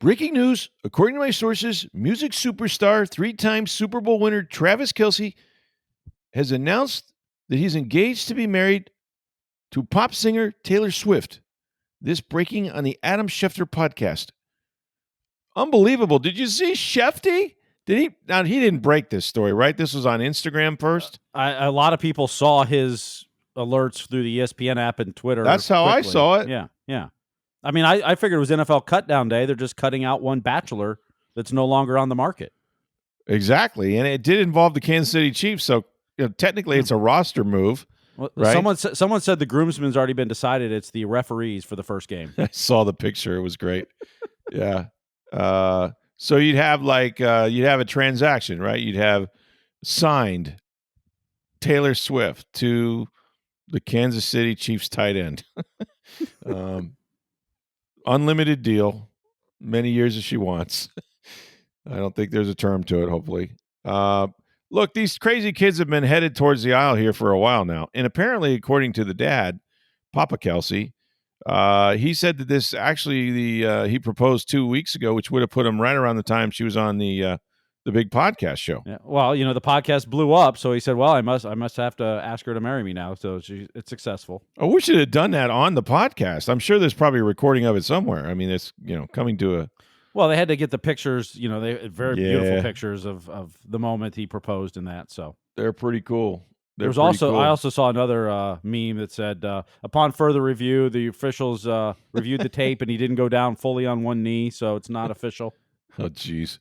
Breaking news, according to my sources, music superstar, 3-time Super Bowl winner Travis Kelce has announced that he's engaged to be married to pop singer Taylor Swift. This breaking on the Adam Schefter podcast. Unbelievable. Did you see Shefty? Did he? Now, he didn't break this story, right? This was on Instagram first. A lot of people saw his alerts through the ESPN app and Twitter. That's how I saw it. Yeah. I mean, I figured it was NFL cutdown day. They're just cutting out one bachelor that's no longer on the market. Exactly. And it did involve the Kansas City Chiefs, so technically it's a roster move. Well, right? Someone said the groomsman's already been decided. It's the referees for the first game. I saw the picture. It was great. Yeah. So you'd have you'd have a transaction, right? You'd have signed Taylor Swift to the Kansas City Chiefs tight end. Unlimited deal, many years as she wants. I don't think there's a term to it, hopefully. Look, these crazy kids have been headed towards the aisle here for a while now. And apparently, according to the dad, Papa Kelce, he said that this actually he proposed 2 weeks ago, which would have put him right around the time she was on the big podcast show. Yeah. Well, the podcast blew up, so he said, "Well, I must have to ask her to marry me now." So it's successful. Oh, we should have done that on the podcast. I'm sure there's probably a recording of it somewhere. I mean, it's coming to a. Well, they had to get the pictures. They very beautiful pictures of the moment he proposed and that. So they're pretty cool. I also saw another meme that said, upon further review, the officials reviewed the tape and he didn't go down fully on one knee, so it's not official. Oh, jeez.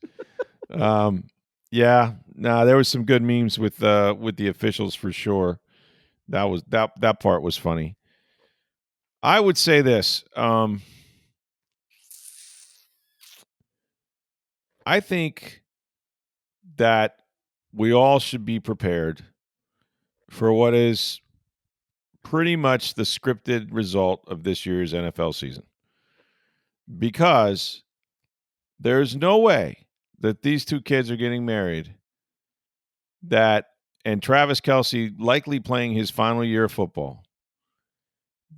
Yeah. No, there was some good memes with the officials for sure. That part was funny. I would say this. I think that we all should be prepared for what is pretty much the scripted result of this year's NFL season. Because there's no way that these two kids are getting married and Travis Kelce likely playing his final year of football,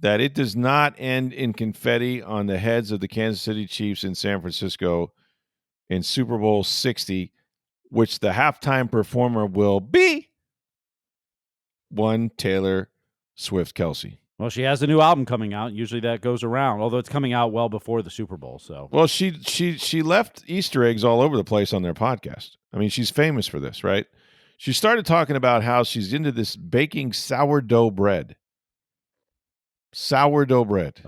that it does not end in confetti on the heads of the Kansas City Chiefs in San Francisco in Super Bowl 60, which the halftime performer will be one Taylor Swift Kelce. Well, she has a new album coming out. Usually that goes around, although it's coming out well before the Super Bowl. So, well, she left Easter eggs all over the place on their podcast. I mean, she's famous for this, right? She started talking about how she's into this baking sourdough bread. Sourdough bread.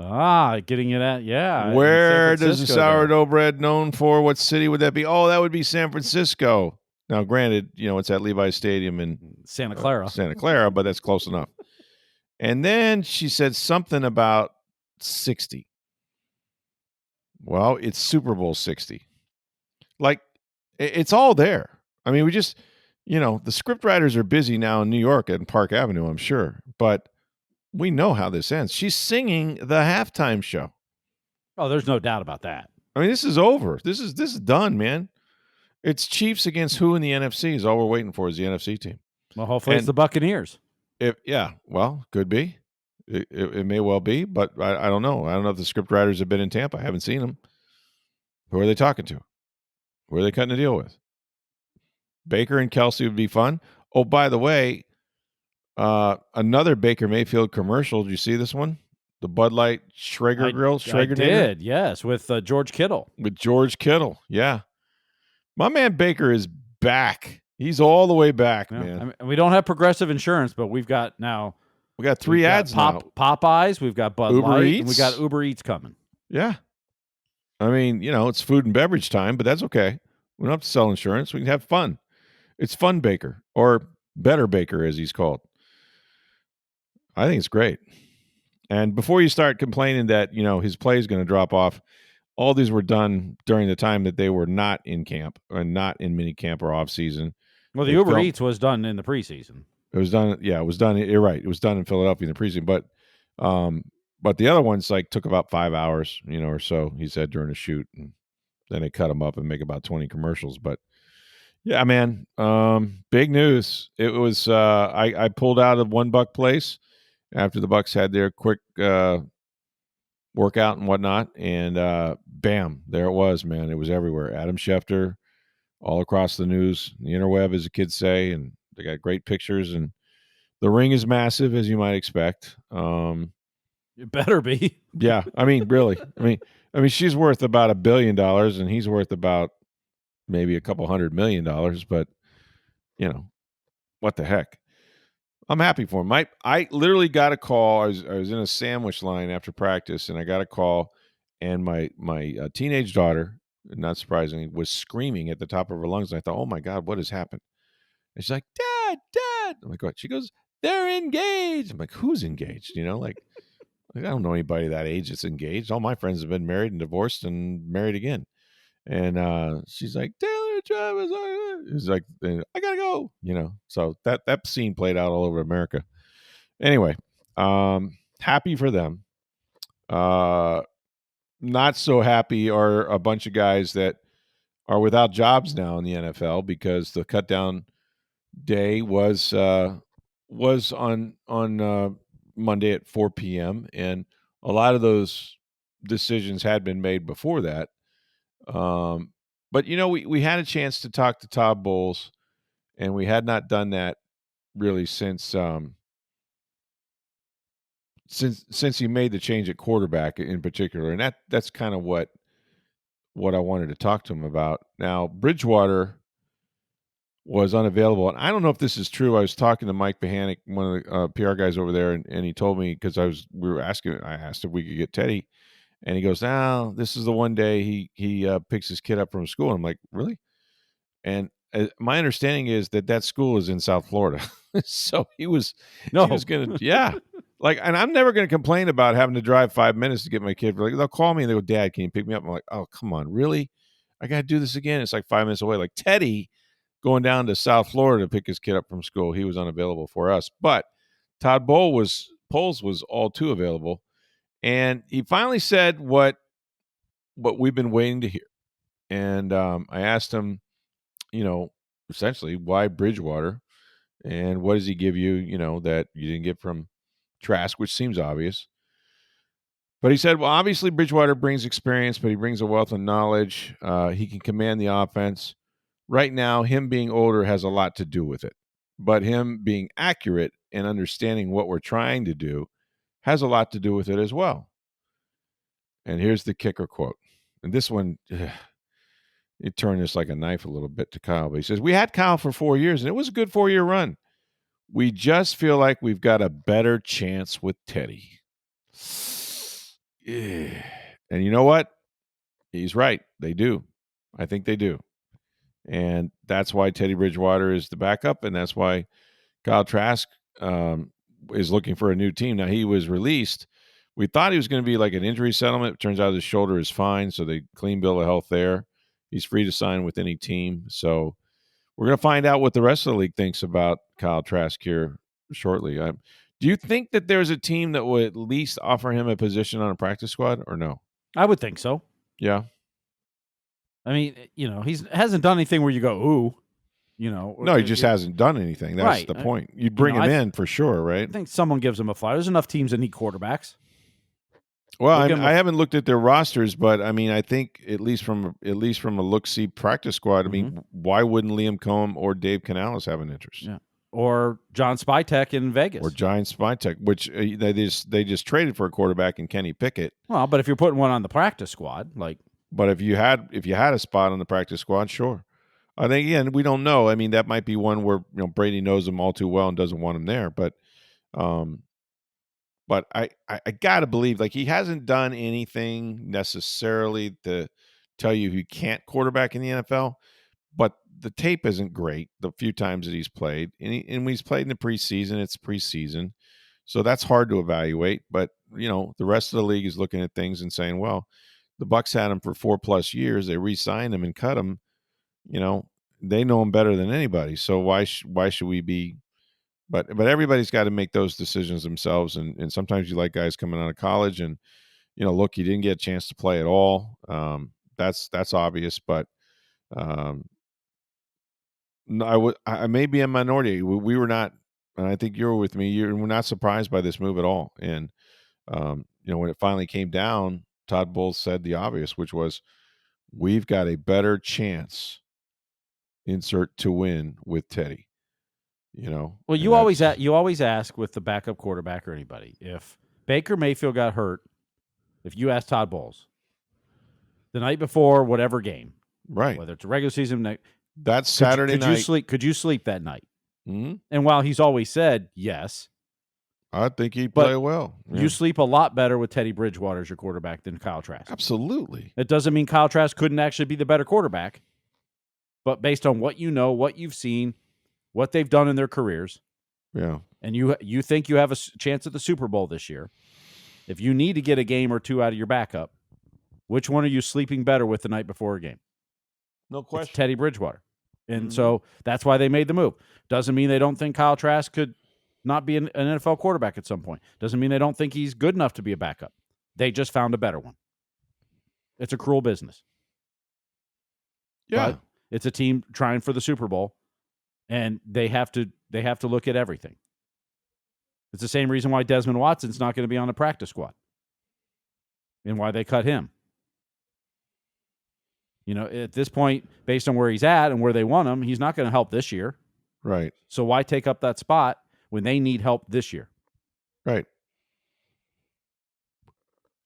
Getting it at, yeah. Where does the sourdough bread known for? What city would that be? Oh, that would be San Francisco. Now, granted, it's at Levi's Stadium in Santa Clara. But that's close enough. And then she said something about 60. Well, it's Super Bowl 60. Like, it's all there. I mean, we just, the script writers are busy now in New York at Park Avenue, I'm sure. But we know how this ends. She's singing the halftime show. Oh, there's no doubt about that. I mean, this is over. This is done, man. It's Chiefs against who in the NFC is all we're waiting for is the NFC team. Well, hopefully it's the Buccaneers. Could be. It may well be, but I don't know. I don't know if the script writers have been in Tampa. I haven't seen them. Who are they talking to? Who are they cutting a deal with? Baker and Kelce would be fun. Oh, by the way, another Baker Mayfield commercial. Did you see this one? The Bud Light Schrager Grill? I did, yes, with George Kittle. With George Kittle, yeah. My man Baker is back. He's all the way back, man. I mean, we don't have Progressive Insurance, but we've got now. We got three ads now. Popeyes, we've got Bud Uber Light, Eats. and we got Uber Eats coming. Yeah. I mean, it's food and beverage time, but that's okay. We don't have to sell insurance. We can have fun. It's Fun Baker, or Better Baker, as he's called. I think it's great. And before you start complaining that, his play is going to drop off, all these were done during the time that they were not in camp or not in mini camp or off season. Well, the Uber Eats was done in the preseason. It was done. Yeah, it was done. You're right. It was done in Philadelphia in the preseason. But the other ones took about 5 hours, or so, he said, during the shoot. And then they cut them up and make about 20 commercials. But yeah, man, big news. It was, I pulled out of $1 place after the Bucs had their quick workout and whatnot. And bam, there it was, man. It was everywhere. Adam Schefter, all across the news, the interweb, as the kids say, and they got great pictures. And the ring is massive, as you might expect. It better be. Yeah, I mean, really, I mean, she's worth about $1 billion, and he's worth about maybe a couple $100 million. But what the heck? I'm happy for him. I literally got a call. I was in a sandwich line after practice, and I got a call, and my teenage daughter, not surprisingly, was screaming at the top of her lungs. And I thought, oh my God, what has happened? And she's like, Dad, Dad. I'm like, what? She goes, they're engaged. I'm like, who's engaged? I don't know anybody that age that's engaged. All my friends have been married and divorced and married again. And she's like, Taylor Travis. He's like, I gotta go. So that scene played out all over America. Anyway, happy for them. Not so happy are a bunch of guys that are without jobs now in the NFL because the cut down day was on Monday at 4 p.m. and a lot of those decisions had been made before that. But we had a chance to talk to Todd Bowles, and we had not done that really since he made the change at quarterback in particular, and that's kind of what I wanted to talk to him about. Now, Bridgewater was unavailable, and I don't know if this is true. I was talking to Mike Behanick, one of the PR guys over there, and he told me because I asked if we could get Teddy, and he goes, "Now, this is the one day he picks his kid up from school." And I'm like, "Really?" And my understanding is that school is in South Florida, so he was No. gonna, yeah. Like, and I'm never gonna complain about having to drive 5 minutes to get my kid. Like, they'll call me and they go, "Dad, can you pick me up?" I'm like, "Oh, come on, really? I got to do this again." It's like 5 minutes away. Like Teddy going down to South Florida to pick his kid up from school, he was unavailable for us. But Todd Poles was all too available, and he finally said what we've been waiting to hear. And I asked him, essentially, why Bridgewater, and what does he give you, that you didn't get from Trask, which seems obvious. But he said, well, obviously Bridgewater brings experience, but he brings a wealth of knowledge. He can command the offense. Right now, him being older has a lot to do with it. But him being accurate and understanding what we're trying to do has a lot to do with it as well. And here's the kicker quote. And this one, it turned this like a knife a little bit to Kyle. But he says, we had Kyle for 4 years, and it was a good 4-year run. We just feel like we've got a better chance with Teddy. And you know what? He's right. They do. I think they do. And that's why Teddy Bridgewater is the backup, and that's why Kyle Trask is looking for a new team. Now, he was released. We thought he was going to be like an injury settlement. It turns out his shoulder is fine, so they clean bill of health there. He's free to sign with any team. So we're going to find out what the rest of the league thinks about Kyle Trask here shortly. Do you think that there's a team that would at least offer him a position on a practice squad, or no? I would think so. Yeah. I mean, he hasn't done anything where you go, ooh, No, he just hasn't done anything. That's right. the point. You'd bring him in for sure, right? I think someone gives him a flyer. There's enough teams that need quarterbacks. Well, I haven't looked at their rosters, but I mean, I think at least from a look-see practice squad, I mean, why wouldn't Liam Cohen or Dave Canales have an interest? Yeah. Or John Spytek in Vegas. Or Giant Spytek, which they just traded for a quarterback in Kenny Pickett. Well, but if you're putting one on the practice squad, but if you had a spot on the practice squad, sure. I think, again, we don't know. I mean, that might be one where Brady knows him all too well and doesn't want him there. But I gotta believe, like, he hasn't done anything necessarily to tell you he can't quarterback in the NFL. But the tape isn't great the few times that he's played, and when he's played in the preseason, it's preseason, so that's hard to evaluate. But the rest of the league is looking at things and saying, well, the Bucs had him for 4+ years. They re-signed him and cut him. They know him better than anybody. So why should we be? But everybody's got to make those decisions themselves. And sometimes you like guys coming out of college and look, you didn't get a chance to play at all. That's obvious. But I may be a minority. We were not, and I think you were with me. We're not surprised by this move at all. And When it finally came down, Todd Bowles said the obvious, which was, we've got a better chance, insert to win, with Teddy. Well, you always ask with the backup quarterback or anybody, if Baker Mayfield got hurt, if you ask Todd Bowles the night before whatever game, right, whether it's a regular season night, that's Saturday night. Could you sleep that night? Mm-hmm. And while he's always said yes, I think he'd play well. Yeah. You sleep a lot better with Teddy Bridgewater as your quarterback than Kyle Trask. Absolutely. It doesn't mean Kyle Trask couldn't actually be the better quarterback, but based on what you know, what you've seen, what they've done in their careers, yeah, and you think you have a chance at the Super Bowl this year, if you need to get a game or two out of your backup, which one are you sleeping better with the night before a game? No question. It's Teddy Bridgewater. And so that's why they made the move. Doesn't mean they don't think Kyle Trask could not be an NFL quarterback at some point. Doesn't mean they don't think he's good enough to be a backup. They just found a better one. It's a cruel business. Yeah. But it's a team trying for the Super Bowl, and they have to look at everything. It's the same reason why Desmond Watson's not going to be on the practice squad and why they cut him. At this point, based on where he's at and where they want him, he's not going to help this year. Right. So why take up that spot when they need help this year? Right.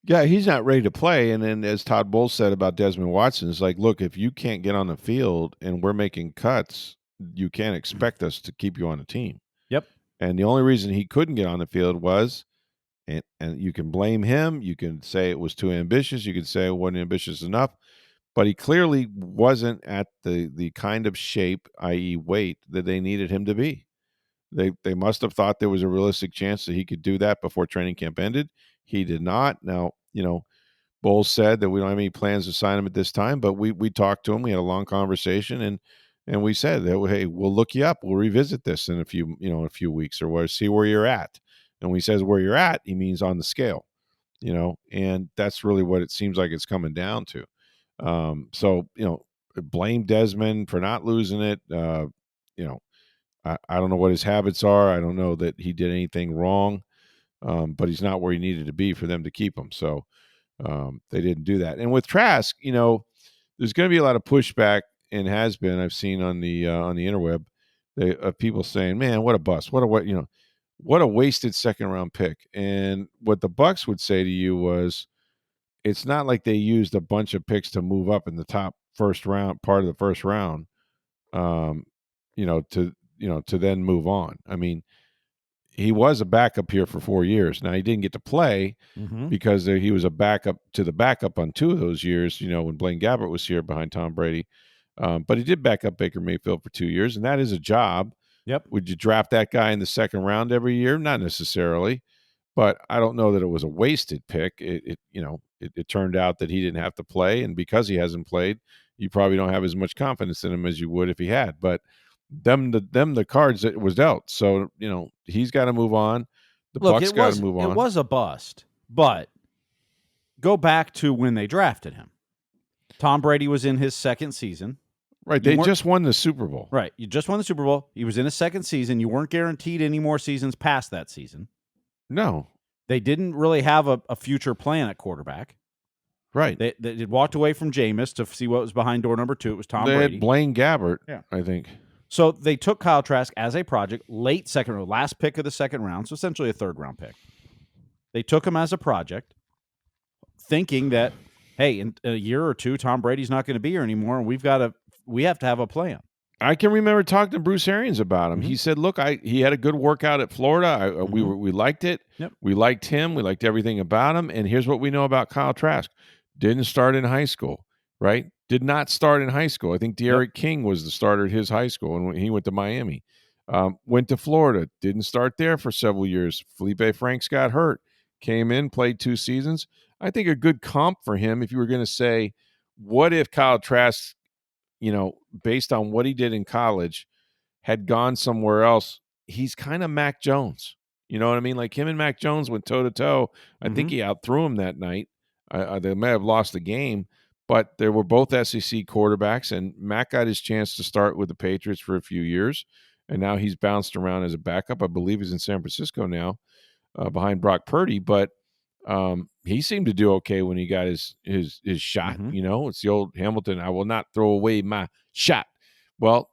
Yeah, he's not ready to play. And then, as Todd Bowles said about Desmond Watson, it's like, look, if you can't get on the field and we're making cuts, you can't expect us to keep you on the team. Yep. And the only reason he couldn't get on the field was, and you can blame him, you can say it was too ambitious, you can say it wasn't ambitious enough, but he clearly wasn't at the kind of shape, i.e. weight, that they needed him to be. They must have thought there was a realistic chance that he could do that before training camp ended. He did not. Now, Bowles said that we don't have any plans to sign him at this time, but we talked to him. We had a long conversation, and we said that, hey, we'll look you up. We'll revisit this in a few weeks, or we'll see where you're at. And when he says where you're at, he means on the scale, and that's really what it seems like it's coming down to. So, blame Desmond for not losing it. I don't know what his habits are. I don't know that he did anything wrong, but he's not where he needed to be for them to keep him. So they didn't do that. And with Trask, there's going to be a lot of pushback, and has been. I've seen on the interweb, people saying, "Man, what a bust! What a wasted second round pick." And what the Bucs would say to you was, it's not like they used a bunch of picks to move up in the top part of the first round, to then move on. I mean, he was a backup here for 4 years. Now, he didn't get to play because he was a backup to the backup on 2 of those years, when Blaine Gabbert was here behind Tom Brady. But he did back up Baker Mayfield for 2 years, and that is a job. Yep. Would you draft that guy in the second round every year? Not necessarily, but I don't know that it was a wasted pick. It turned out that he didn't have to play, and because he hasn't played, you probably don't have as much confidence in him as you would if he had. But the cards that was dealt. So, he's got to move on. The Bucs got to move on. It was a bust, but go back to when they drafted him. Tom Brady was in his second season. Right. They just won the Super Bowl. Right. You just won the Super Bowl. He was in his second season. You weren't guaranteed any more seasons past that season. No. They didn't really have a future plan at quarterback. Right. They walked away from Jameis to see what was behind door number 2. It was Tom Brady. They had Blaine Gabbert, I think. So they took Kyle Trask as a project, late second round, last pick of the second round, so essentially a third-round pick. They took him as a project, thinking that, hey, in a year or two, Tom Brady's not going to be here anymore, and we have to have a plan. I can remember talking to Bruce Arians about him. He said, "Look, he had a good workout at Florida. We liked it. Yep. We liked him. We liked everything about him. And here's what we know about Kyle Trask: didn't start in high school, right? Did not start in high school. I think De'Aaron King was the starter at his high school, and he went to Miami. Went to Florida. Didn't start there for several years. Felipe Franks got hurt. Came in, played 2 seasons. I think a good comp for him, if you were going to say, what if Kyle Trask, based on what he did in college, had gone somewhere else, he's kind of Mac Jones. You know what I mean? Like him and Mac Jones went toe-to-toe. I think he outthrew him that night. They may have lost the game, but they were both SEC quarterbacks, and Mac got his chance to start with the Patriots for a few years, and now he's bounced around as a backup. I believe he's in San Francisco now, behind Brock Purdy. But he seemed to do okay when he got his shot. Mm-hmm. It's the old Hamilton, I will not throw away my shot. Well,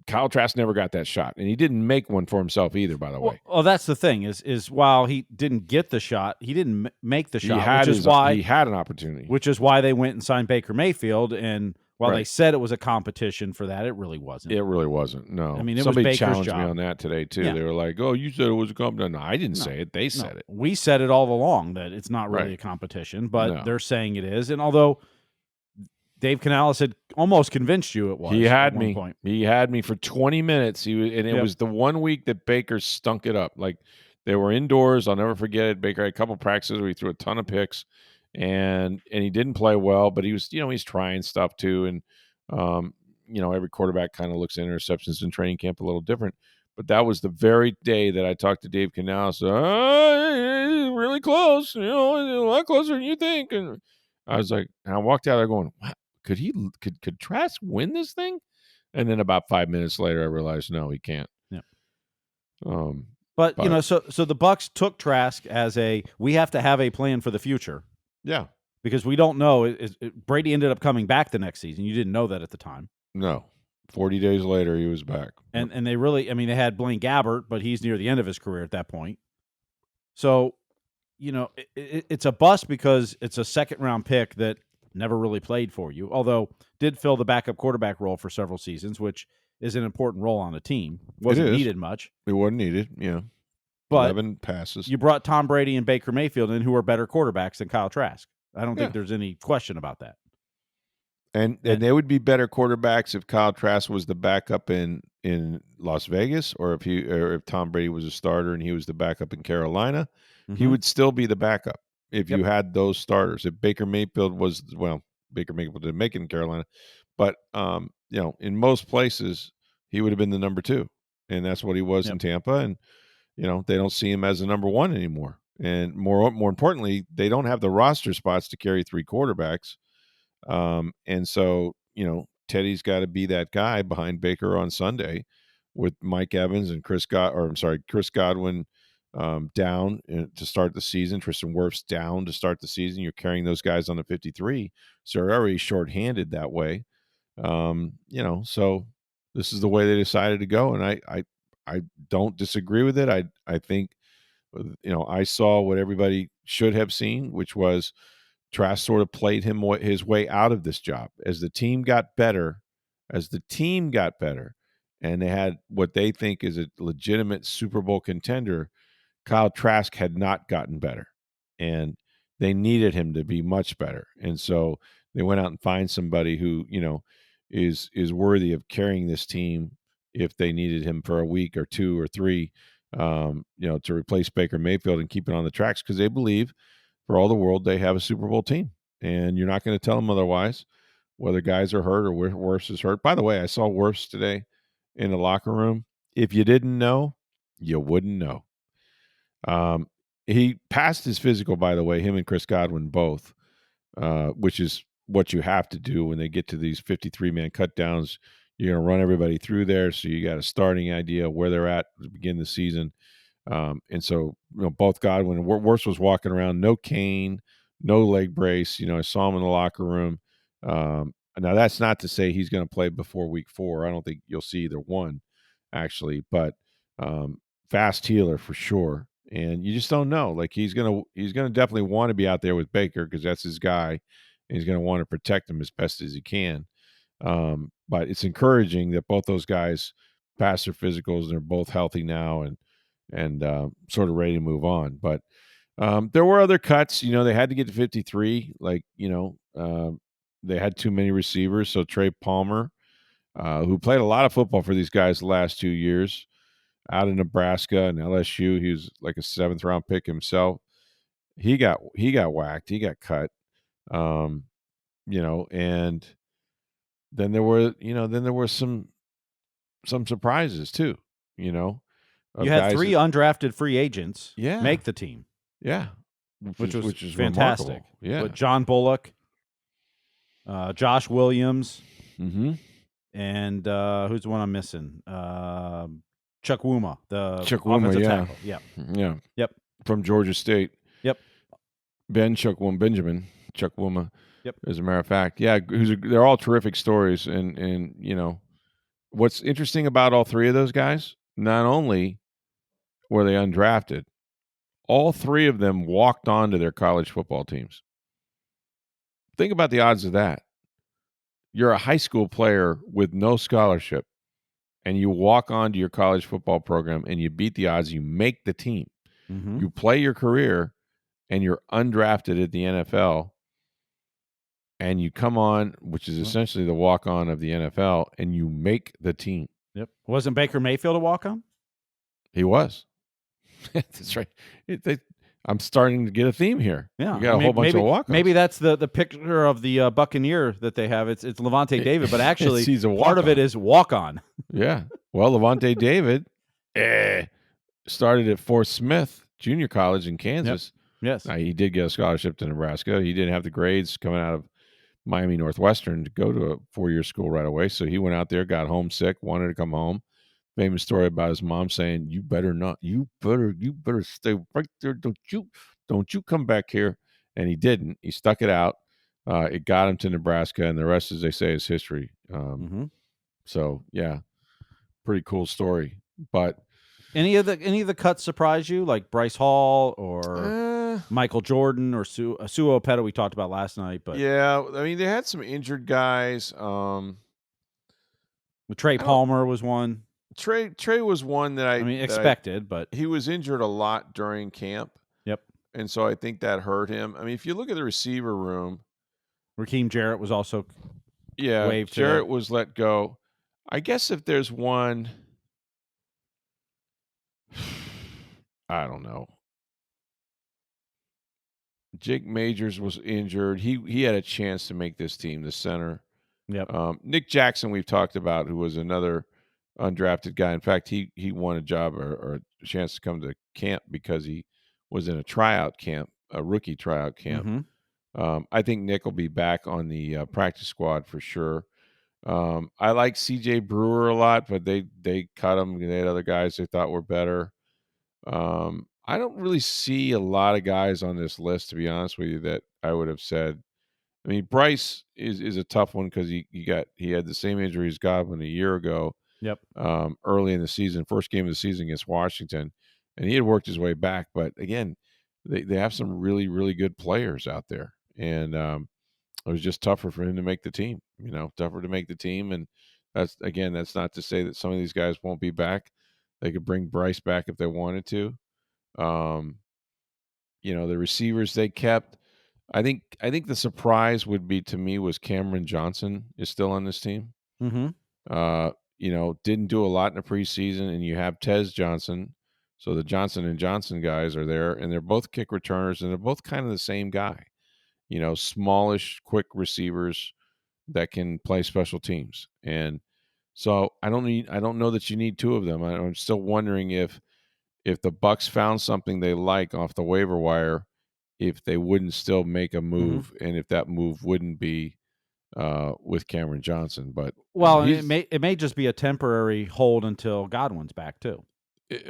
Kyle Trask never got that shot, and he didn't make one for himself either, by the way. Well, that's the thing is while he didn't get the shot, he didn't make the shot, He had an opportunity. Which is why they went and signed Baker Mayfield. And while Right. they said it was a competition for that, it really wasn't. It really wasn't. No. I mean, somebody was Baker's challenged job. me on that today too. Yeah. They were like, "Oh, you said it was a competition." No, I didn't say it. They said it. We said it all along that it's not really Right. a competition, but No. they're saying it is. And although Dave Canales had almost convinced you it was, he had at one me. point. He had me for 20 minutes. It was the 1 week that Baker stunk it up. Like, they were indoors. I'll never forget it. Baker had a couple practices where he threw a ton of picks, and he didn't play well, but he was, he's trying stuff too. And every quarterback kind of looks at interceptions in training camp a little different. But that was the very day that I talked to Dave Canales. Really close, a lot closer than you think. And I was like, and I walked out there going, wow, could Trask win this thing? And then about 5 minutes later, I realized, no, he can't. Yeah. But so the Bucs took Trask as we have to have a plan for the future. Yeah. Because we don't know. Brady ended up coming back the next season. You didn't know that at the time. No. 40 days later, he was back. And they really, they had Blaine Gabbert, but he's near the end of his career at that point. So, it's a bust because it's a second-round pick that never really played for you, although did fill the backup quarterback role for several seasons, which is an important role on a team. Wasn't needed much. It wasn't needed, yeah. But 11 passes. You brought Tom Brady and Baker Mayfield in, who are better quarterbacks than Kyle Trask. I don't think there's any question about that. And they would be better quarterbacks if Kyle Trask was the backup in Las Vegas, or if Tom Brady was a starter and he was the backup in Carolina. Mm-hmm. He would still be the backup if you had those starters. If Baker Mayfield Baker Mayfield didn't make it in Carolina, but in most places he would have been the number 2, and that's what he was in Tampa. And they don't see him as the number 1 anymore. And more importantly, they don't have the roster spots to carry 3 quarterbacks. And so, Teddy's got to be that guy behind Baker on Sunday, with Mike Evans and Chris Godwin down to start the season. Tristan Wirfs down to start the season. You're carrying those guys on the 53, so they're already shorthanded that way. So this is the way they decided to go, and I don't disagree with it. I think, I saw what everybody should have seen, which was Trask sort of played his way out of this job as the team got better, and they had what they think is a legitimate Super Bowl contender. Kyle Trask had not gotten better, and they needed him to be much better. And so they went out and find somebody who, is worthy of carrying this team if they needed him for a week or 2 or 3, to replace Baker Mayfield and keep it on the tracks, because they believe, for all the world, they have a Super Bowl team, and you're not going to tell them otherwise, whether guys are hurt or Wirfs is hurt. By the way, I saw Wirfs today in the locker room. If you didn't know, you wouldn't know. He passed his physical, by the way, him and Chris Godwin both, which is what you have to do when they get to these 53-man cut downs. You're going to run everybody through there, so you got a starting idea of where they're at to begin the season. And so, both Godwin and Wirfs was walking around, no cane, no leg brace. I saw him in the locker room. Now, that's not to say he's going to play before week 4. I don't think you'll see either one, actually. But fast healer for sure. And you just don't know. Like, he's gonna definitely want to be out there with Baker, because that's his guy, and he's going to want to protect him as best as he can. But it's encouraging that both those guys passed their physicals and they're both healthy now and sort of ready to move on. But there were other cuts. They had to get to 53. They had too many receivers. So Trey Palmer, who played a lot of football for these guys the last 2 years, out of Nebraska and LSU, he was like a 7th-round pick himself. He got whacked. He got cut. And then there were some surprises too. You had 3 undrafted free agents make the team. Yeah. Which was fantastic. Remarkable. Yeah. But John Bullock, Josh Williams, and who's the one I'm missing? Chuck Wuma, the offensive tackle. Yeah. Yeah. Yep. From Georgia State. Yep. Benjamin Chukwuma. Yep. As a matter of fact, yeah, they're all terrific stories, and what's interesting about all three of those guys, not only were they undrafted, all three of them walked on to their college football teams. Think about the odds of that. You're a high school player with no scholarship, and you walk on to your college football program and you beat the odds, you make the team. Mm-hmm. You play your career, and you're undrafted at the NFL, and you come on, which is essentially the walk-on of the NFL, and you make the team. Yep. Wasn't Baker Mayfield a walk-on? He was. That's right. I'm starting to get a theme here. Yeah, We got a whole bunch of walk-ons. Maybe that's the picture of the Buccaneer that they have. It's Levante David, but actually he's a part of it is walk-on. Yeah. Well, Levante David started at Fort Smith Junior College in Kansas. Yep. Yes. Now, he did get a scholarship to Nebraska. He didn't have the grades coming out of Miami Northwestern to go to a 4-year school right away. So he went out there, got homesick, wanted to come home. Famous story about his mom saying, "You better not. You better stay right there. Don't you come back here." And he didn't. He stuck it out. It got him to Nebraska, and the rest, as they say, is history. So yeah, pretty cool story. But any of the cuts surprise you, like Bryce Hall or Michael Jordan or Sue Opeta we talked about last night? But yeah, I mean they had some injured guys. Trey Palmer was one. Trey was one that I mean expected, but he was injured a lot during camp. Yep. And so I think that hurt him. I mean, if you look at the receiver room, Raheem Jarrett was also waived. Jarrett was let go. I guess if there's one, I don't know. Jake Majors was injured. He had a chance to make this team, the center. Yep. Nick Jackson we've talked about, who was another undrafted guy. In fact, he won a job or a chance to come to camp because he was in a tryout camp, a rookie tryout camp. Mm-hmm. I think Nick will be back on the practice squad for sure. I like C.J. Brewer a lot, but they cut him. They had other guys they thought were better. I don't really see a lot of guys on this list, to be honest with you, that I would have said. I mean, Bryce is a tough one because he had the same injury as Godwin a year ago. Yep. Early in the season, first game of the season against Washington, and he had worked his way back. But again, they have some really, really good players out there, and it was just tougher for him to make the team. Tougher to make the team, and that's not to say that some of these guys won't be back. They could bring Bryce back if they wanted to. The receivers they kept. I think the surprise would be to me was Cameron Johnson is still on this team. Mm-hmm. Didn't do a lot in the preseason, and you have Tez Johnson. So the Johnson and Johnson guys are there, and they're both kick returners, and they're both kind of the same guy. Smallish, quick receivers that can play special teams. And so I don't know that you need two of them. I'm still wondering if the Bucs found something they like off the waiver wire, if they wouldn't still make a move, and if that move wouldn't be with Cameron Johnson. But it may just be a temporary hold until Godwin's back too.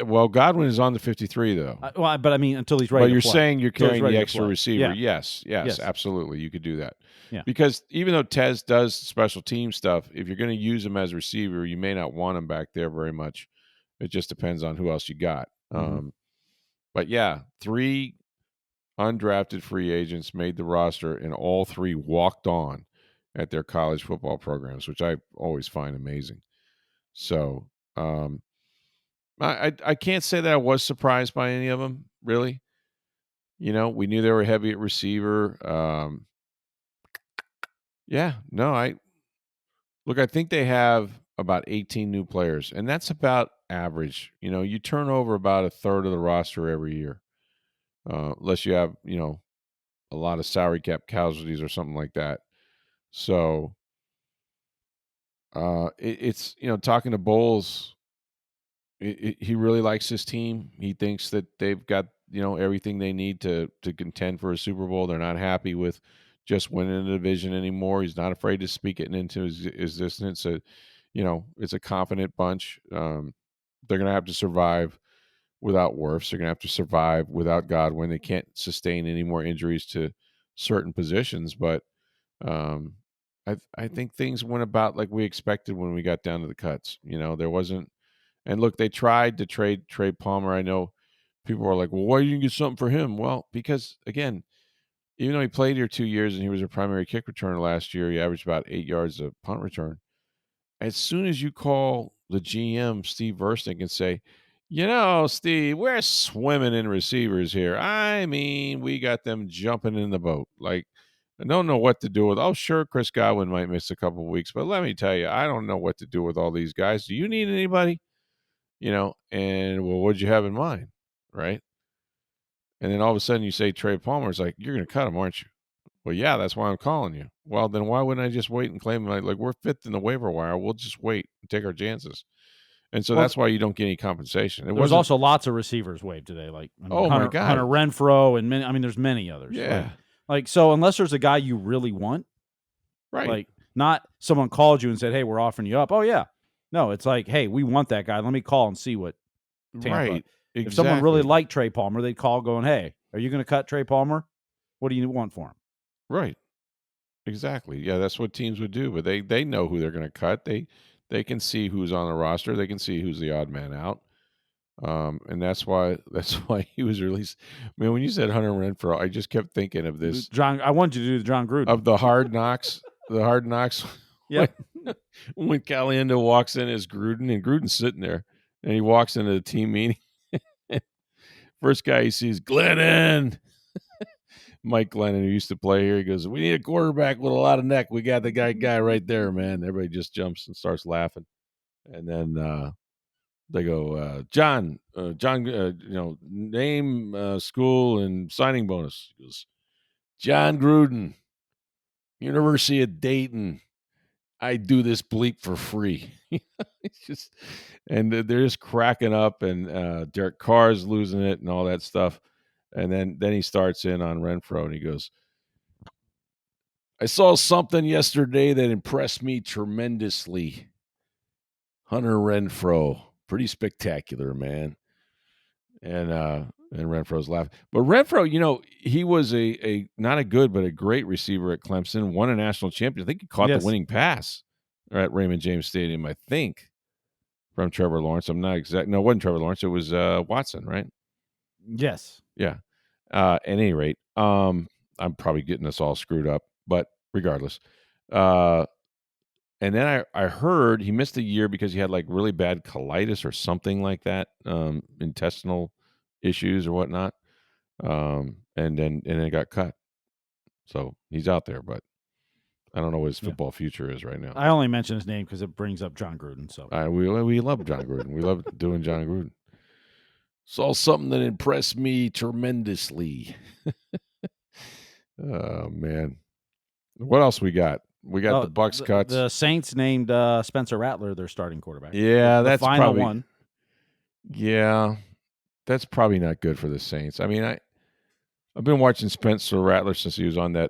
Well, Godwin is on the 53 though. But I mean, until he's ready. But you're to play. saying you're carrying the extra receiver. Yeah. Yes, absolutely. You could do that. Yeah. Because even though Tez does special team stuff, if you're going to use him as a receiver, you may not want him back there very much. It just depends on who else you got. But yeah, 3 undrafted free agents made the roster, and all 3 walked on at their college football programs, which I always find amazing. So I can't say that I was surprised by any of them, really. We knew they were heavy at receiver. I think they have about 18 new players, and that's about average. You turn over about a third of the roster every year, unless you have, a lot of salary cap casualties or something like that. So it's, talking to Bowles, he really likes his team. He thinks that they've got, everything they need to contend for a Super Bowl. They're not happy with just winning the division anymore. He's not afraid to speak it into his existence. So, it's a confident bunch. They're going to have to survive without Wirfs. They're going to have to survive without Godwin. They can't sustain any more injuries to certain positions. But I think things went about like we expected when we got down to the cuts. There wasn't. And look, they tried to trade Trey Palmer. I know people were like, well, why didn't you get something for him? Well, because, again, even though he played here 2 years and he was a primary kick returner last year, he averaged about 8 yards a punt return. As soon as you call the GM, Steve Versnick, and say, Steve, we're swimming in receivers here. I mean, we got them jumping in the boat. Like, I don't know what to do with. Oh, sure, Chris Godwin might miss a couple of weeks, but let me tell you, I don't know what to do with all these guys. Do you need anybody? And well, what'd you have in mind? Right. And then all of a sudden you say Trey Palmer. It's like, you're going to cut him, aren't you? Well, yeah, that's why I'm calling you. Well, then why wouldn't I just wait and claim him? Like we're fifth in the waiver wire. We'll just wait and take our chances. And so that's why you don't get any compensation. There's also lots of receivers waived today. Like, my God, Hunter Renfrow and many. I mean, there's many others. Yeah. Like so, unless there's a guy you really want, right? Like, not someone called you and said, "Hey, we're offering you up." Oh yeah, no, it's like, "Hey, we want that guy. Let me call and see what." Tampa. Right. Exactly. If someone really liked Trey Palmer, they'd call going, "Hey, are you going to cut Trey Palmer? What do you want for him?" Right. Exactly. Yeah, that's what teams would do. But they know who they're going to cut. They can see who's on the roster. They can see who's the odd man out. And that's why he was released. Man, when you said Hunter Renfrow, I just kept thinking of this. John, I wanted you to do the John Gruden of the Hard Knocks. The Hard Knocks. Yeah. When Caliendo walks in as Gruden, and Gruden's sitting there, and he walks into the team meeting. First guy he sees, Glennon. Mike Glennon, who used to play here, he goes, "We need a quarterback with a lot of neck. We got the guy right there, man." Everybody just jumps and starts laughing. And then they go, John, name, school, and signing bonus. He goes, John Gruden, University of Dayton. I do this bleep for free. It's just, and they're just cracking up, and Derek Carr's losing it and all that stuff. And then he starts in on Renfrow, and he goes, "I saw something yesterday that impressed me tremendously. Hunter Renfrow, pretty spectacular, man." And Renfro's laughing. But Renfrow, he was a not a good but a great receiver at Clemson. Won a national champion. I think he caught the winning pass at Raymond James Stadium. I think from Trevor Lawrence. I'm not exact. No, it wasn't Trevor Lawrence. It was Watson, right? Yes. Yeah. At any rate, I'm probably getting us all screwed up, but regardless. And then I heard he missed a year because he had like really bad colitis or something like that, intestinal issues or whatnot. And then it got cut. So he's out there, but I don't know what his football future is right now. I only mention his name because it brings up John Gruden. So we love John Gruden. We love doing John Gruden. Saw something that impressed me tremendously. Oh man, what else we got? We got the Bucs cuts. The Saints named Spencer Rattler their starting quarterback. Yeah, that's the final probably one. Yeah, that's probably not good for the Saints. I mean, I've been watching Spencer Rattler since he was on that,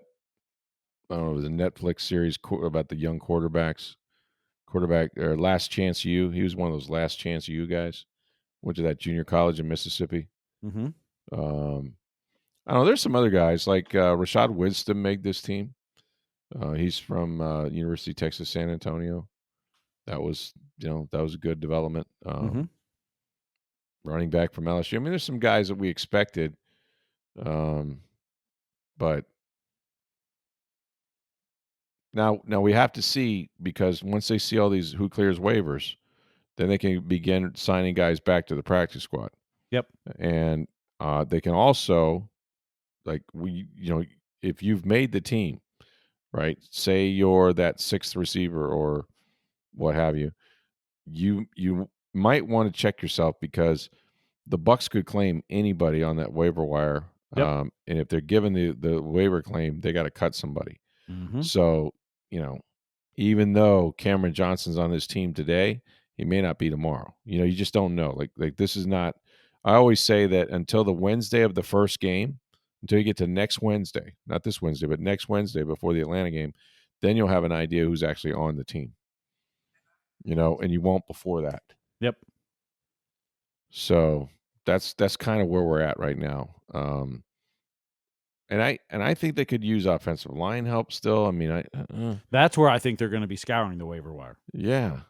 I don't know, the Netflix series about the young quarterback or Last Chance U. He was one of those Last Chance U guys. Went to that junior college in Mississippi. Mm-hmm. I don't know. There's some other guys like Rashad Wisdom made this team. He's from University of Texas San Antonio. That was a good development. Running back from LSU. I mean, there's some guys that we expected, but now we have to see, because once they see all these who clears waivers, then they can begin signing guys back to the practice squad. Yep. And they can also, like, if you've made the team, right? Say you're that sixth receiver or what have you, you might want to check yourself, because the Bucs could claim anybody on that waiver wire. Yep. And if they're given the waiver claim, they got to cut somebody. Mm-hmm. So, even though Cameron Johnson's on this team today, he may not be tomorrow. You just don't know. Like this is not. I always say that until the Wednesday of the first game, until you get to next Wednesday, not this Wednesday, but next Wednesday before the Atlanta game, then you'll have an idea who's actually on the team. And you won't before that. Yep. So, that's kind of where we're at right now. And I think they could use offensive line help still. I mean, That's where I think they're going to be scouring the waiver wire. yeah,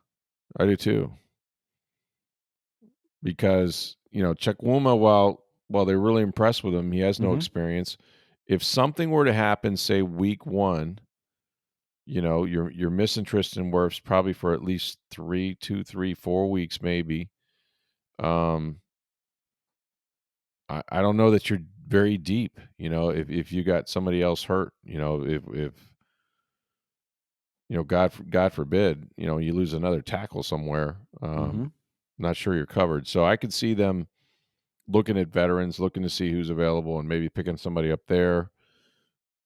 I do too. Because Chukwuma, while they're really impressed with him, he has no experience. If something were to happen, say week 1, you're missing Tristan Wirfs probably for at least 2, 3, 4 weeks, maybe. I don't know that you're very deep. If you got somebody else hurt, if God forbid, you lose another tackle somewhere. Not sure you're covered. So I could see them looking at veterans, looking to see who's available, and maybe picking somebody up there.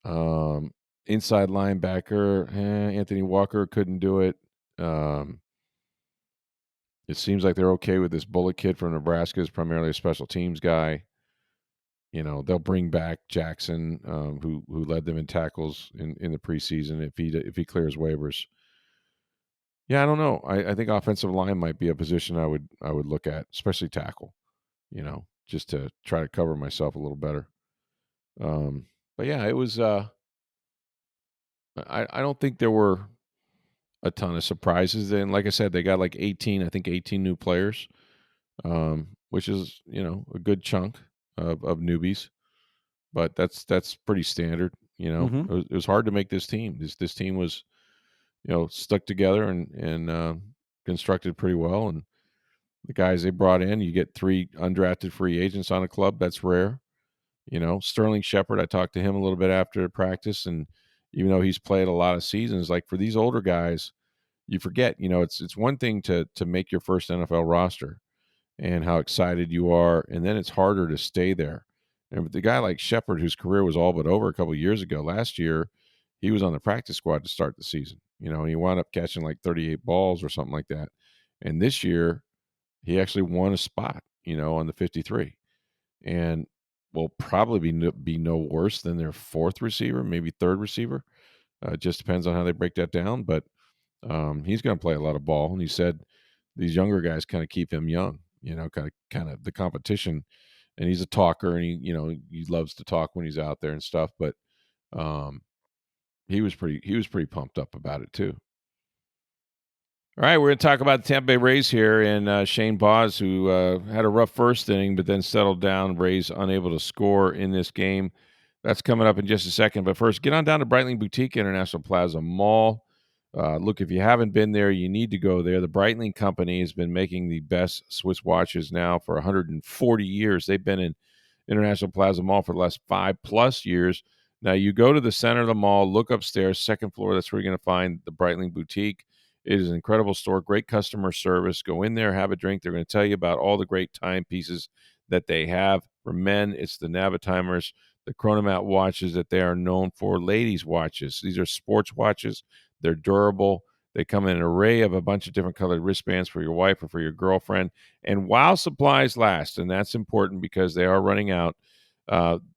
Inside linebacker, Anthony Walker couldn't do it. It seems like they're okay with this Bullet kid from Nebraska, is primarily a special teams guy. They'll bring back Jackson, who led them in tackles in the preseason if he clears waivers. Yeah, I don't know. I think offensive line might be a position I would look at, especially tackle. Just to try to cover myself a little better. But yeah, it was. I don't think there were a ton of surprises. And like I said, they got like 18 new players, which is a good chunk of newbies. But that's pretty standard. It was hard to make this team. This team was stuck together and constructed pretty well. And the guys they brought in, you get 3 undrafted free agents on a club. That's rare. Sterling Shepard, I talked to him a little bit after practice, and even though he's played a lot of seasons, like for these older guys, you forget, it's one thing to make your first NFL roster and how excited you are, and then it's harder to stay there. And with the guy like Shepard, whose career was all but over a couple of years ago, last year, he was on the practice squad to start the season, and he wound up catching like 38 balls or something like that. And this year, he actually won a spot, on the 53. And will probably be no worse than their 4th receiver, maybe 3rd receiver. Just depends on how they break that down. But he's going to play a lot of ball. And he said these younger guys kind of keep him young, kind of the competition. And he's a talker, and he loves to talk when he's out there and stuff. But he was pretty pumped up about it too. All right, we're going to talk about the Tampa Bay Rays here, and Shane Baz, who had a rough first inning, but then settled down. Rays unable to score in this game. That's coming up in just a second. But first, get on down to Breitling Boutique International Plaza Mall. Look, if you haven't been there, you need to go there. The Breitling Company has been making the best Swiss watches now for 140 years. They've been in International Plaza Mall for the last 5+ years. Now, you go to the center of the mall, look upstairs, 2nd floor. That's where you're going to find the Breitling Boutique. It is an incredible store, great customer service. Go in there, have a drink. They're going to tell you about all the great timepieces that they have. For men, it's the Navatimers, the Chronomat watches that they are known for. Ladies' watches. These are sports watches. They're durable. They come in an array of a bunch of different colored wristbands for your wife or for your girlfriend. And while supplies last, and that's important because they are running out,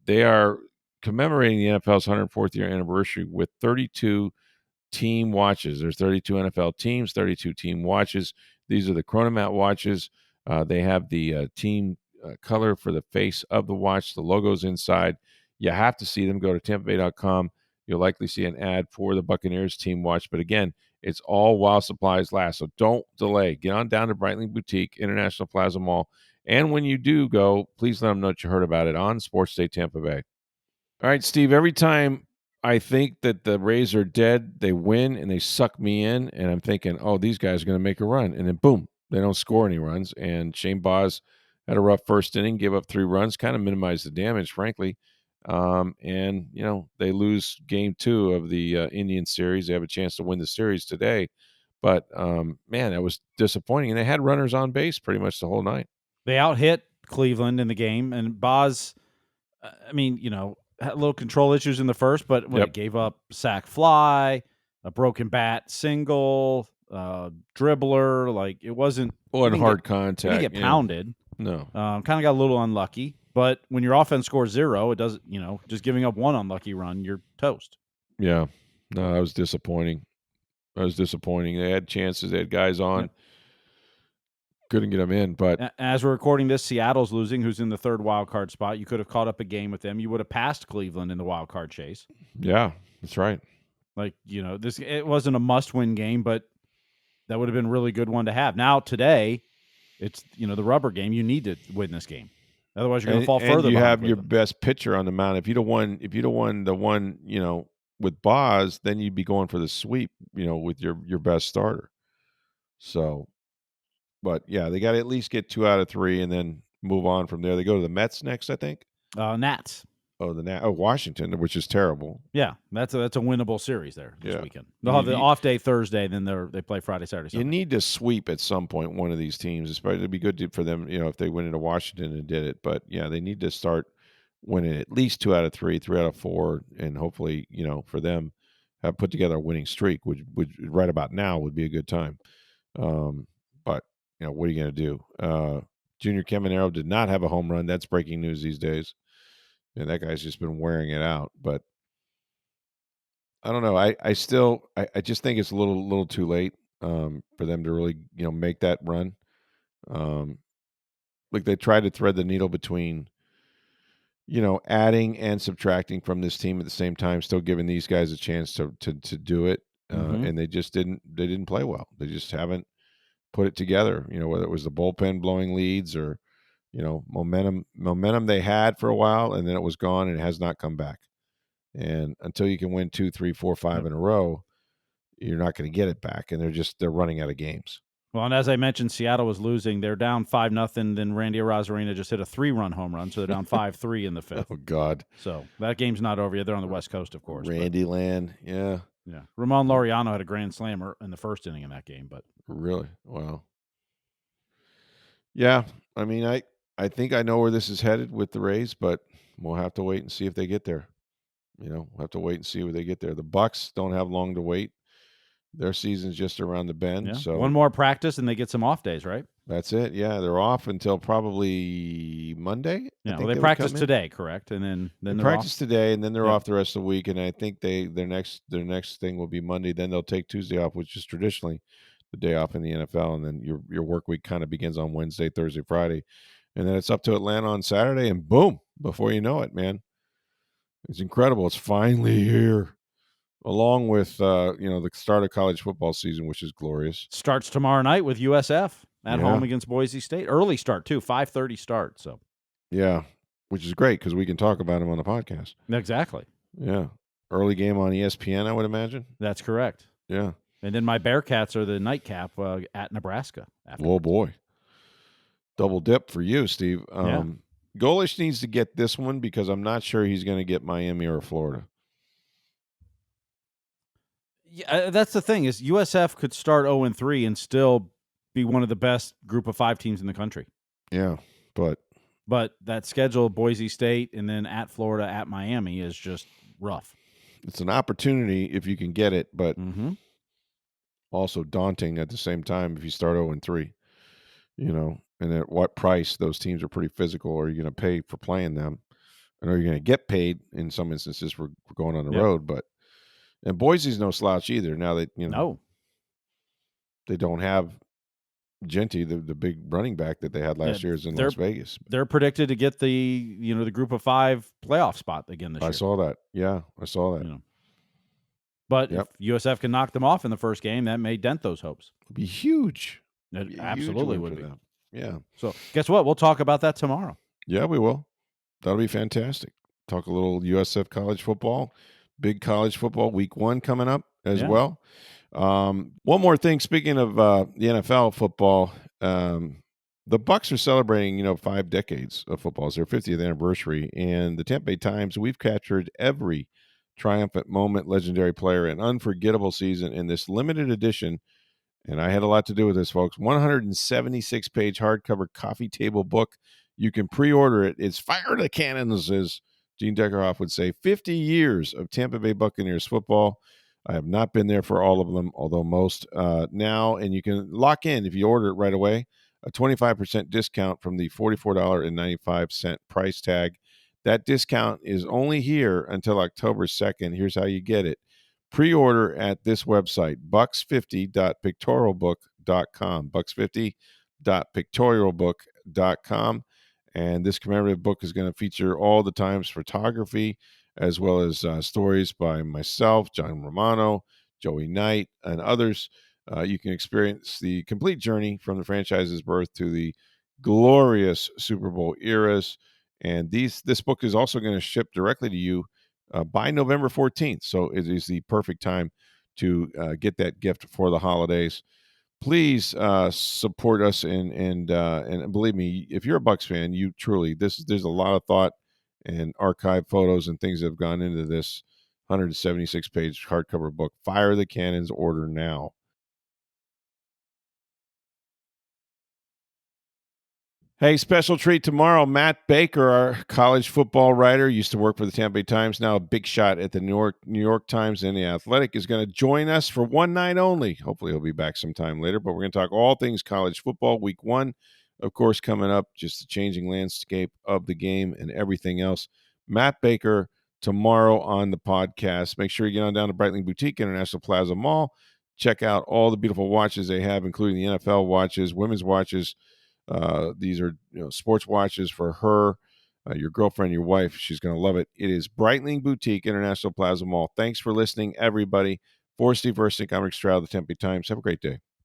they are commemorating the NFL's 104th year anniversary with 32 team watches. There's 32 NFL teams, 32 team watches. These are the Chronomat watches. They have the team color for the face of the watch, the logos inside. You have to see them. Go to tampabay.com. You'll likely see an ad for the Buccaneers team watch. But again, it's all while supplies last. So don't delay. Get on down to Breitling Boutique, International Plaza Mall. And when you do go, please let them know that you heard about it on Sports Day Tampa Bay. All right, Steve, every time I think that the Rays are dead, they win and they suck me in, and I'm thinking, oh, these guys are going to make a run. And then, boom, they don't score any runs. And Shane Baz had a rough first inning, gave up 3 runs, kind of minimized the damage, frankly. And, they lose game 2 of the Indian series. They have a chance to win the series today. But, man, that was disappointing. And they had runners on base pretty much the whole night. They out-hit Cleveland in the game, and Baz, had a little control issues in the first, but when it gave up sack fly, a broken bat single, dribbler, like it wasn't. And hard contact. He didn't get pounded. No. Kind of got a little unlucky. But when your offense scores 0, it doesn't, just giving up 1 unlucky run, you're toast. Yeah. No, that was disappointing. They had chances. They had guys on. couldn't get them in. But As we're recording this, Seattle's losing, who's in the third wild card spot. You could have caught up a game with them. You would have passed Cleveland in the wild card chase. yeah, that's right. Like, it wasn't a must-win game, but that would have been a really good one to have. Now, today, it's, the rubber game. You need to win this game. Otherwise, you're going to fall further. And you have Cleveland. your best pitcher on the mound. If you'd have won the one, with Boz, then you'd be going for the sweep, with your best starter. So, but yeah, they got to at least get 2 out of 3 and then move on from there. They go to the Mets next, I think. Nats. Washington, which is terrible. Yeah, that's a winnable series there this Yeah. weekend. They'll have the off day Thursday, then they play Friday, Saturday, Sunday. You need to sweep at some point one of these teams. Especially, it'd be good for them, if they went into Washington and did it. But yeah, they need to start winning at least 2 out of 3, 3 out of 4, and hopefully, for them, have put together a winning streak, which right about now would be a good time. But what are you going to do? Junior Caminero did not have a home run. That's breaking news these days. And that guy's just been wearing it out. But I don't know. I still just think it's a little too late for them to really make that run. Like they tried to thread the needle between adding and subtracting from this team at the same time, still giving these guys a chance to do it. And they just didn't play well. They just haven't put it together. Whether it was the bullpen blowing leads or momentum they had for a while, and then it was gone, and it has not come back. And until you can win 2, 3, 4, 5 in a row, you're not going to get it back. And they're running out of games. Well, and as I mentioned, Seattle was losing. They're down 5-0. Then Randy Arozarena just hit a 3-run home run, so they're down 5-3 in the fifth. Oh God! So that game's not over yet. They're on the West Coast, of course. Randy Land, yeah. Ramon Laureano had a grand slammer in the first inning in that game, but really, wow. Yeah, I mean, I think I know where this is headed with the Rays, but we'll have to wait and see if they get there. We'll have to wait and see where they get there. The Bucs don't have long to wait. Their season's just around the bend. yeah. So one more practice and they get some off days, right? That's it. Yeah, they're off until probably Monday. Yeah, well, they practice today, correct? And then they they're practice off today, and then they're off the rest of the week. And I think their next thing will be Monday. Then they'll take Tuesday off, which is traditionally the day off in the NFL. And then your work week kind of begins on Wednesday, Thursday, Friday, and then it's up to Atlanta on Saturday. And boom, before you know it, man, it's incredible. It's finally here. Along with the start of college football season, which is glorious. Starts tomorrow night with USF at home against Boise State. Early start too, 5:30 start. So yeah, which is great because we can talk about them on the podcast. Exactly. Yeah, early game on ESPN, I would imagine. That's correct. Yeah, and then my Bearcats are the nightcap at Nebraska. Oh boy, double dip for you, Steve. Golish needs to get this one because I'm not sure he's going to get Miami or Florida. Yeah, that's the thing is USF could start 0-3 and still be one of the best group of 5 teams in the country. Yeah, but that schedule, Boise State and then at Florida, at Miami, is just rough. It's an opportunity if you can get it, but also daunting at the same time if you start 0-3. And at what price? Those teams are pretty physical. Are you going to pay for playing them? And are you going to get paid in some instances for going on the road? And Boise's no slouch either. Now that they don't have Genty, the big running back that they had last year, is in Las Vegas. They're predicted to get the the group of 5 playoff spot again this year. I saw that. Yeah, I saw that. But if USF can knock them off in the first game, that may dent those hopes. It'd be huge. It absolutely would be. Them. Yeah. So guess what? We'll talk about that tomorrow. Yeah, we will. That'll be fantastic. Talk a little USF college football. Big college football week 1 coming up as well. One more thing. Speaking of the NFL football, the Bucs are celebrating, 5 decades of football. It's their 50th anniversary. And the Tampa Bay Times, we've captured every triumphant moment, legendary player, and unforgettable season in this limited edition. And I had a lot to do with this, folks. 176-page hardcover coffee table book. You can pre-order it. It's fire to cannons, as Gene Deckerhoff would say. 50 years of Tampa Bay Buccaneers football. I have not been there for all of them, although most now. And you can lock in, if you order it right away, a 25% discount from the $44.95 price tag. That discount is only here until October 2nd. Here's how you get it. Pre-order at this website, bucks50.pictorialbook.com, shop.pictorialbook.com. And this commemorative book is going to feature all the Times photography, as well as stories by myself, John Romano, Joey Knight, and others. You can experience the complete journey from the franchise's birth to the glorious Super Bowl eras. And this book is also going to ship directly to you by November 14th. So it is the perfect time to get that gift for the holidays. Please support us, and believe me, if you're a Bucs fan, you truly there's a lot of thought and archive photos and things that have gone into this 176-page hardcover book. Fire the cannons, order now. Hey, special treat tomorrow. Matt Baker, our college football writer, used to work for the Tampa Bay Times, now a big shot at the New York Times and the Athletic, is going to join us for one night only. Hopefully he'll be back sometime later, but we're going to talk all things college football. Week 1, of course, coming up, just the changing landscape of the game and everything else. Matt Baker tomorrow on the podcast. Make sure you get on down to Breitling Boutique, International Plaza Mall. Check out all the beautiful watches they have, including the NFL watches, women's watches. These are sports watches for her, your girlfriend, your wife. She's going to love it. It is Breitling Boutique, International Plaza Mall. Thanks for listening, everybody. For Steve Versnick, I'm Rick Stroud, the Tampa Bay Times. Have a great day.